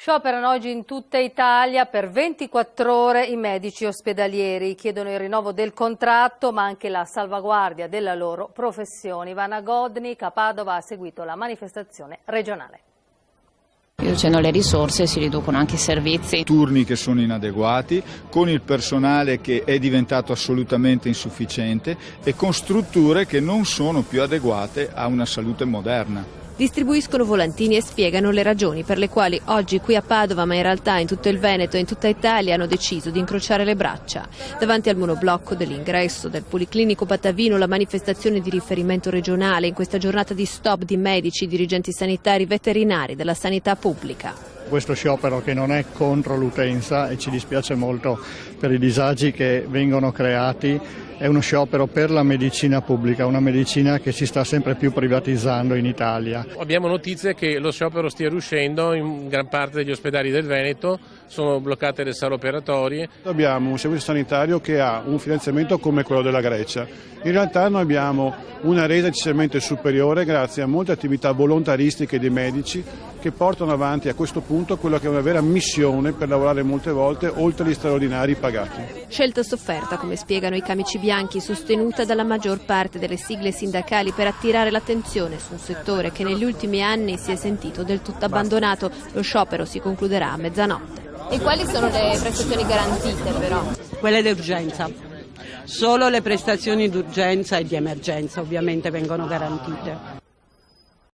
Scioperano oggi in tutta Italia per 24 ore i medici ospedalieri. Chiedono il rinnovo del contratto ma anche la salvaguardia della loro professione. Ivana Godnik a Padova ha seguito la manifestazione regionale. Riducendo le risorse si riducono anche i servizi. Turni che sono inadeguati, con il personale che è diventato assolutamente insufficiente e con strutture che non sono più adeguate a una salute moderna. Distribuiscono volantini e spiegano le ragioni per le quali oggi qui a Padova, ma in realtà in tutto il Veneto e in tutta Italia, hanno deciso di incrociare le braccia. Davanti al monoblocco dell'ingresso del Policlinico Patavino, la manifestazione di riferimento regionale in questa giornata di stop di medici, dirigenti sanitari, veterinari della sanità pubblica. Questo sciopero che non è contro l'utenza e ci dispiace molto per i disagi che vengono creati, è uno sciopero per la medicina pubblica, una medicina che si sta sempre più privatizzando in Italia. Abbiamo notizie che lo sciopero stia riuscendo in gran parte degli ospedali del Veneto, sono bloccate le sale operatorie. Abbiamo un servizio sanitario che ha un finanziamento come quello della Grecia. In realtà noi abbiamo una resa decisamente superiore grazie a molte attività volontaristiche dei medici che portano avanti a questo punto quello che è una vera missione per lavorare molte volte oltre gli straordinari pagati. Scelta sofferta, come spiegano i camici bianchi, sostenuta dalla maggior parte delle sigle sindacali per attirare l'attenzione su un settore che negli ultimi anni si è sentito del tutto abbandonato. Lo sciopero si concluderà a mezzanotte. E quali sono le prestazioni garantite però? Quelle d'urgenza. Solo le prestazioni d'urgenza e di emergenza ovviamente vengono garantite.